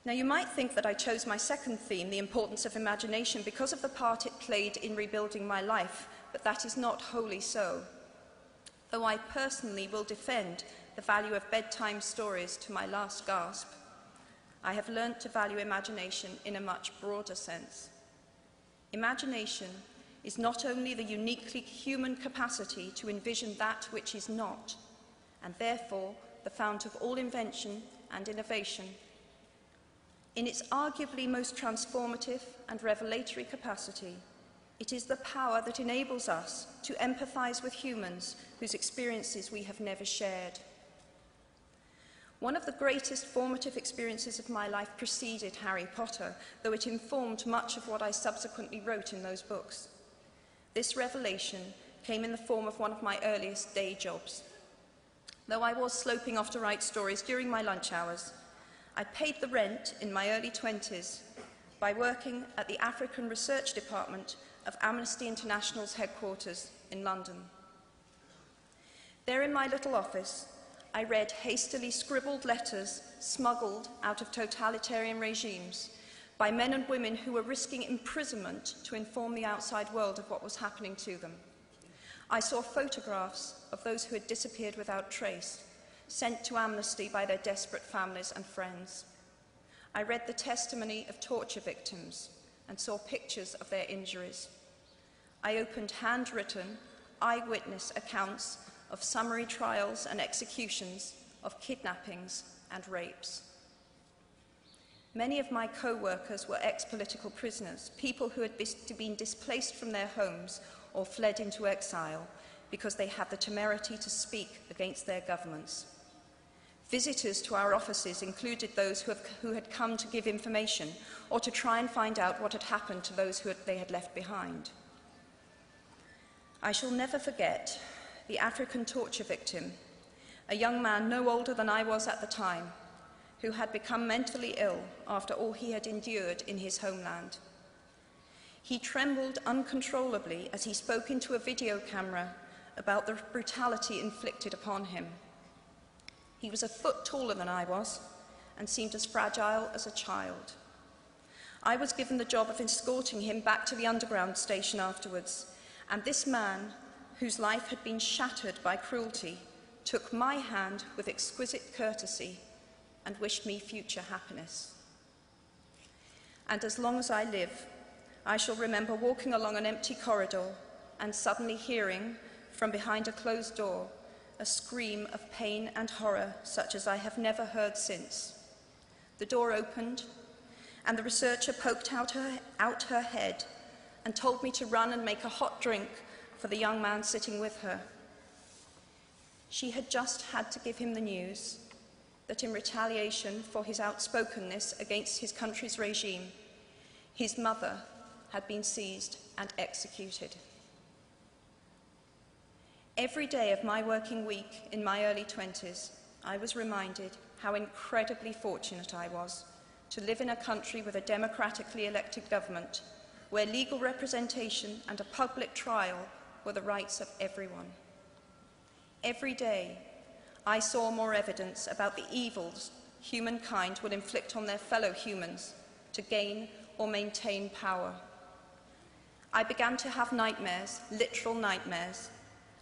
Now, you might think that I chose my second theme, the importance of imagination, because of the part it played in rebuilding my life, but that is not wholly so. Though I personally will defend the value of bedtime stories to my last gasp, I have learnt to value imagination in a much broader sense. Imagination is not only the uniquely human capacity to envision that which is not, and therefore the fount of all invention and innovation. In its arguably most transformative and revelatory capacity, it is the power that enables us to empathize with humans whose experiences we have never shared. One of the greatest formative experiences of my life preceded Harry Potter, though it informed much of what I subsequently wrote in those books. This revelation came in the form of one of my earliest day jobs. Though I was sloping off to write stories during my lunch hours, I paid the rent in my early 20s by working at the African Research Department of Amnesty International's headquarters in London. There in my little office, I read hastily scribbled letters smuggled out of totalitarian regimes by men and women who were risking imprisonment to inform the outside world of what was happening to them. I saw photographs of those who had disappeared without trace, sent to Amnesty by their desperate families and friends. I read the testimony of torture victims and saw pictures of their injuries. I opened handwritten, eyewitness accounts of summary trials and executions, of kidnappings and rapes. Many of my co-workers were ex-political prisoners, people who had been displaced from their homes or fled into exile because they had the temerity to speak against their governments. Visitors to our offices included those who had come to give information or to try and find out what had happened to those they had left behind. I shall never forget the African torture victim, a young man no older than I was at the time, who had become mentally ill after all he had endured in his homeland. He trembled uncontrollably as he spoke into a video camera about the brutality inflicted upon him. He was a foot taller than I was and seemed as fragile as a child. I was given the job of escorting him back to the underground station afterwards, and this man, whose life had been shattered by cruelty, took my hand with exquisite courtesy and wished me future happiness. And as long as I live, I shall remember walking along an empty corridor and suddenly hearing, from behind a closed door, a scream of pain and horror such as I have never heard since. The door opened, and the researcher poked out her head and told me to run and make a hot drink for the young man sitting with her. She had just had to give him the news that in retaliation for his outspokenness against his country's regime, his mother had been seized and executed. Every day of my working week in my early 20s, I was reminded how incredibly fortunate I was to live in a country with a democratically elected government, where legal representation and a public trial were the rights of everyone. Every day, I saw more evidence about the evils humankind will inflict on their fellow humans to gain or maintain power. I began to have nightmares, literal nightmares,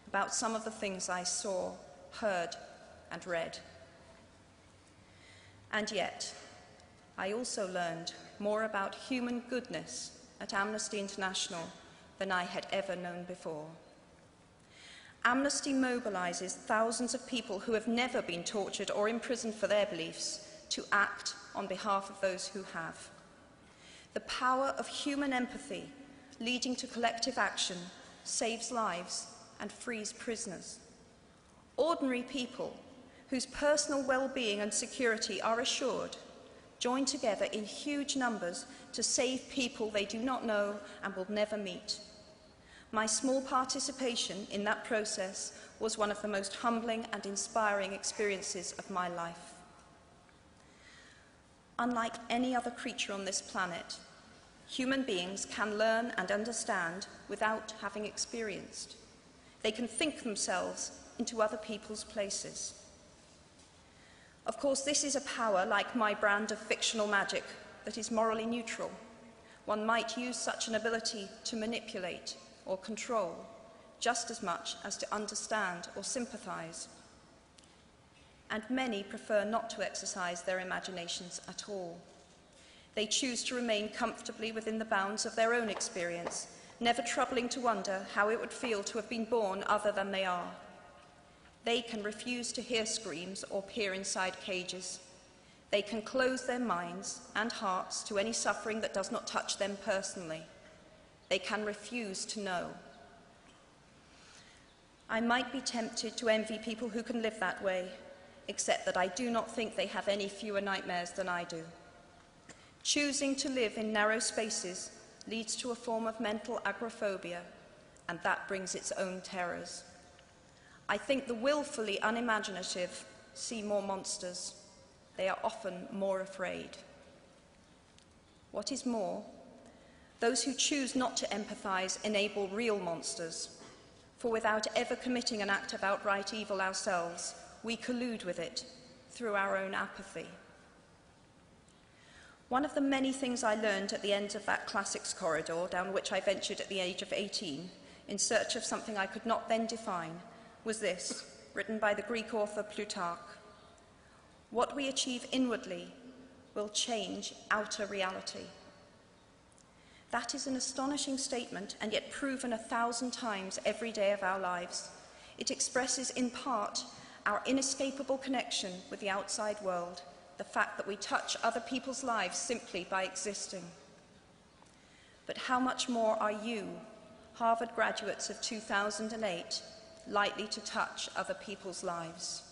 about some of the things I saw, heard, and read. And yet, I also learned more about human goodness at Amnesty International than I had ever known before. Amnesty mobilizes thousands of people who have never been tortured or imprisoned for their beliefs to act on behalf of those who have. The power of human empathy leading to collective action saves lives and frees prisoners. Ordinary people whose personal well-being and security are assured join together in huge numbers to save people they do not know and will never meet. My small participation in that process was one of the most humbling and inspiring experiences of my life. Unlike any other creature on this planet, human beings can learn and understand without having experienced. They can think themselves into other people's places. Of course, this is a power, like my brand of fictional magic, that is morally neutral. One might use such an ability to manipulate or control, just as much as to understand or sympathize. And many prefer not to exercise their imaginations at all. They choose to remain comfortably within the bounds of their own experience, never troubling to wonder how it would feel to have been born other than they are. They can refuse to hear screams or peer inside cages. They can close their minds and hearts to any suffering that does not touch them personally. They can refuse to know. I might be tempted to envy people who can live that way, except that I do not think they have any fewer nightmares than I do. Choosing to live in narrow spaces leads to a form of mental agoraphobia, and that brings its own terrors. I think the willfully unimaginative see more monsters. They are often more afraid. What is more, those who choose not to empathize enable real monsters, for without ever committing an act of outright evil ourselves, we collude with it through our own apathy. One of the many things I learned at the end of that classics corridor, down which I ventured at the age of 18, in search of something I could not then define, was this, written by the Greek author Plutarch: "What we achieve inwardly will change outer reality." That is an astonishing statement, and yet proven 1,000 times every day of our lives. It expresses in part our inescapable connection with the outside world, the fact that we touch other people's lives simply by existing. But how much more are you, Harvard graduates of 2008, likely to touch other people's lives?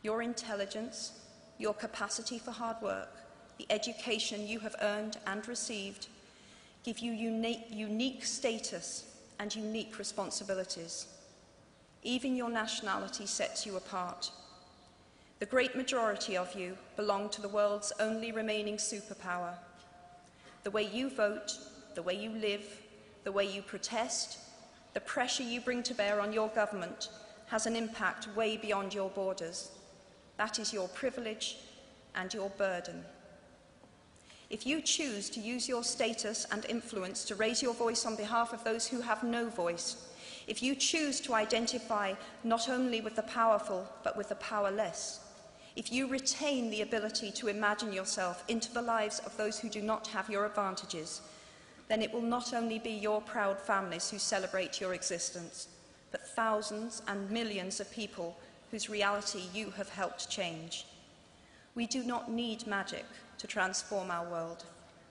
Your intelligence, your capacity for hard work, the education you have earned and received, give you unique status and unique responsibilities. Even your nationality sets you apart. The great majority of you belong to the world's only remaining superpower. The way you vote, the way you live, the way you protest, the pressure you bring to bear on your government has an impact way beyond your borders. That is your privilege and your burden. If you choose to use your status and influence to raise your voice on behalf of those who have no voice, if you choose to identify not only with the powerful but with the powerless, if you retain the ability to imagine yourself into the lives of those who do not have your advantages, then it will not only be your proud families who celebrate your existence, but thousands and millions of people whose reality you have helped change. We do not need magic to transform our world.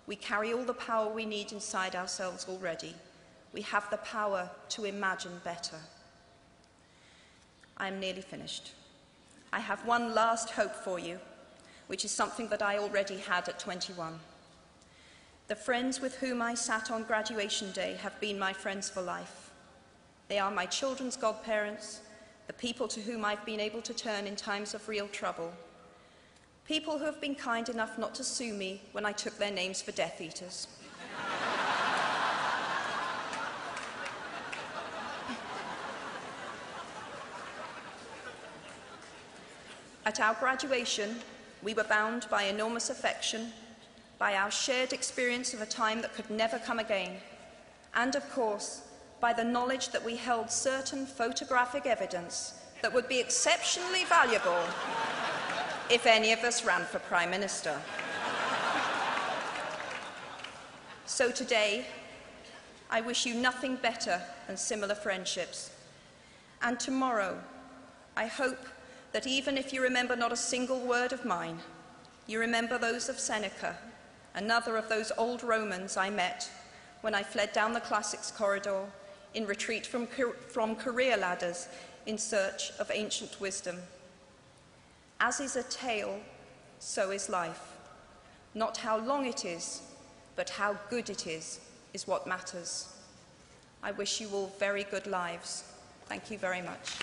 We carry all the power we need inside ourselves already. We have the power to imagine better. I am nearly finished. I have one last hope for you, which is something that I already had at 21. The friends with whom I sat on graduation day have been my friends for life. They are my children's godparents, the people to whom I've been able to turn in times of real trouble, people who have been kind enough not to sue me when I took their names for Death Eaters. At our graduation, we were bound by enormous affection, by our shared experience of a time that could never come again, and of course, by the knowledge that we held certain photographic evidence that would be exceptionally valuable if any of us ran for Prime Minister. So today, I wish you nothing better than similar friendships. And tomorrow, I hope that even if you remember not a single word of mine, you remember those of Seneca, another of those old Romans I met when I fled down the classics corridor in retreat from career ladders in search of ancient wisdom. As is a tale, so is life. Not how long it is, but how good it is what matters. I wish you all very good lives. Thank you very much.